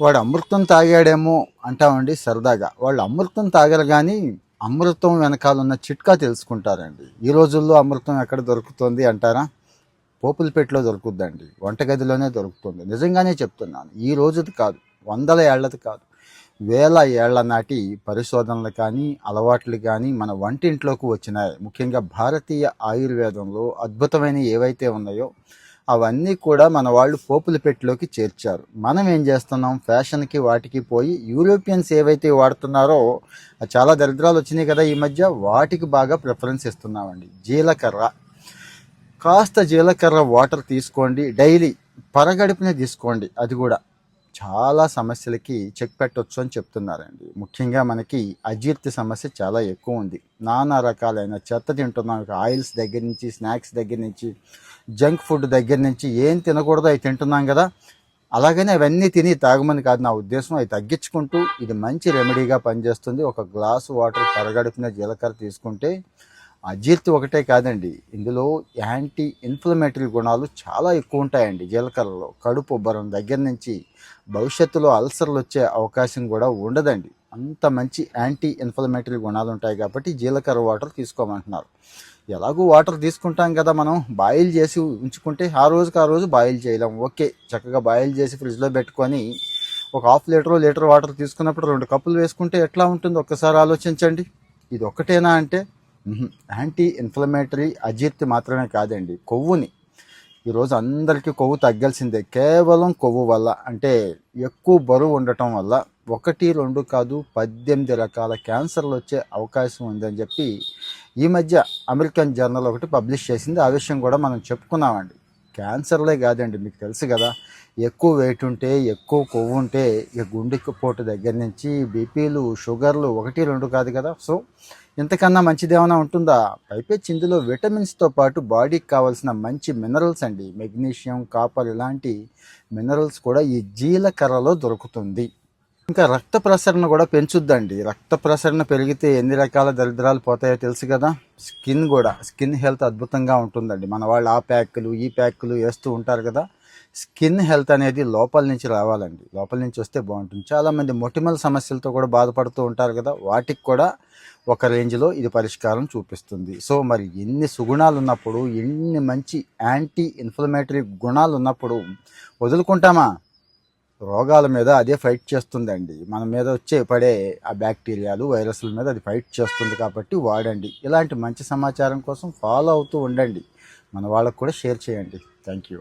వాడు అమృతం తాగాడేమో అంటామండి సరదాగా. వాళ్ళు అమృతం తాగరు కానీ అమృతం వెనకాల ఉన్న చిట్కా తెలుసుకుంటారండి. ఈ రోజుల్లో అమృతం ఎక్కడ దొరుకుతుంది అంటారా? పోపులపేటలో దొరుకుద్దండి, వంటగదిలోనే దొరుకుతుంది. నిజంగానే చెప్తున్నాను. ఈ రోజుది కాదు, వందల ఏళ్లది కాదు, వేల ఏళ్ల నాటి పరిశోధనలు కానీ అలవాట్లు కానీ మన వంటింట్లోకి వచ్చినాయి. ముఖ్యంగా భారతీయ ఆయుర్వేదంలో అద్భుతమైన ఏవైతే ఉన్నాయో అవన్నీ కూడా మన వాళ్ళు పోపుల పెట్టిలోకి చేర్చారు. మనం ఏం చేస్తున్నాం, ఫ్యాషన్కి వాటికి పోయి యూరోపియన్స్ ఏవైతే వాడుతున్నారో చాలా దరిద్రాలు వచ్చినాయి కదా ఈ మధ్య, వాటికి బాగా ప్రిఫరెన్స్ ఇస్తున్నామండి. జీలకర్ర, కాస్త జీలకర్ర వాటర్ తీసుకోండి డైలీ, పరగడుపునే తీసుకోండి. అది కూడా చాలా సమస్యలకి చెక్ పెట్టవచ్చు అని చెప్తున్నారండి. ముఖ్యంగా మనకి అజీర్తి సమస్య చాలా ఎక్కువ ఉంది. నానా రకాలైన చెత్త తింటున్నాం. ఆయిల్స్ దగ్గర నుంచి, స్నాక్స్ దగ్గర నుంచి, జంక్ ఫుడ్ దగ్గర నుంచి ఏం తినకూడదో అవి తింటున్నాం కదా. అలాగని అవన్నీ తిని తాగమని కాదు నా ఉద్దేశం. అవి తగ్గించుకుంటూ ఇది మంచి రెమెడీగా పనిచేస్తుంది. ఒక గ్లాసు వాటర్ పరగడుపున జీలకర్ర తీసుకుంటే అజీర్తి ఒకటే కాదండి, ఇందులో యాంటీ ఇన్ఫ్లమేటరీ గుణాలు చాలా ఎక్కువ ఉంటాయండి జీలకర్రలో. కడుపు ఉబ్బరం దగ్గర నుంచి భవిష్యత్తులో అల్సర్లు వచ్చే అవకాశం కూడా ఉండదండి. అంత మంచి యాంటీ ఇన్ఫ్లమేటరీ గుణాలు ఉంటాయి కాబట్టి జీలకర్ర వాటర్ తీసుకోమంటున్నారు. ఎలాగూ వాటర్ తీసుకుంటాం కదా మనం, బాయిల్ చేసి ఉంచుకుంటే ఆ రోజుకి ఆ రోజు బాయిల్ చేయలేం. ఓకే, చక్కగా బాయిల్ చేసి ఫ్రిడ్జ్లో పెట్టుకొని ఒక హాఫ్ లీటర్ వాటర్ తీసుకున్నప్పుడు 2 కప్పులు వేసుకుంటే ఎట్లా ఉంటుంది ఒక్కసారి ఆలోచించండి. ఇది ఒక్కటేనా అంటే యాంటీ ఇన్ఫ్లమేటరీ, అజీర్తి మాత్రమే కాదండి, కొవ్వుని ఈరోజు అందరికీ కొవ్వు తగ్గాల్సిందే. కేవలం కొవ్వు వల్ల, అంటే ఎక్కువ బరువు ఉండటం వల్ల 1, 2 కాదు 18 రకాల క్యాన్సర్లు వచ్చే అవకాశం ఉందని చెప్పి ఈ మధ్య అమెరికన్ జర్నల్ ఒకటి పబ్లిష్ చేసింది. ఆ విషయం కూడా మనం చెప్పుకున్నామండి. క్యాన్సర్లే కాదండి, మీకు తెలుసు కదా, ఎక్కువ వెయిట్ ఉంటే, ఎక్కువ కొవ్వు ఉంటే ఇక గుండెకి పోటు దగ్గర నుంచి బీపీలు, షుగర్లు 1, 2 కాదు కదా. సో ఇంతకన్నా మంచిది ఏమైనా ఉంటుందా? పైపెచ్చి ఇందులో విటమిన్స్తో పాటు బాడీకి కావాల్సిన మంచి మినరల్స్ అండి, మెగ్నీషియం, కాపర్ ఇలాంటి మినరల్స్ కూడా ఈ జీలకర్రలో దొరుకుతుంది. ఇంకా రక్త ప్రసరణ కూడా పెంచుద్దండి. రక్త ప్రసరణ పెరిగితే ఎన్ని రకాల దరిద్రాలు పోతాయో తెలుసు కదా. స్కిన్ హెల్త్ అద్భుతంగా ఉంటుందండి. మన వాళ్ళు ఆ ప్యాకులు ఈ ప్యాకులు వేస్తూ ఉంటారు కదా. స్కిన్ హెల్త్ అనేది లోపల నుంచి రావాలండి, లోపల నుంచి వస్తే బాగుంటుంది. చాలామంది మొటిమల సమస్యలతో కూడా బాధపడుతూ ఉంటారు కదా, వాటికి కూడా ఒక రేంజ్లో ఇది పరిష్కారం చూపిస్తుంది. సో మరి ఎన్ని సుగుణాలు ఉన్నప్పుడు, ఎన్ని మంచి యాంటీ ఇన్ఫ్లమేటరీ గుణాలు ఉన్నప్పుడు వదులుకుంటామా? రోగాల మీద అదే ఫైట్ చేస్తుందండి. మన మీద వచ్చే పడే ఆ బ్యాక్టీరియాలు, వైరస్ల మీద అది ఫైట్ చేస్తుంది. కాబట్టి వాడండి. ఇలాంటి మంచి సమాచారం కోసం ఫాలో అవుతూ ఉండండి. మన వాళ్ళకు కూడా షేర్ చేయండి. Thank you.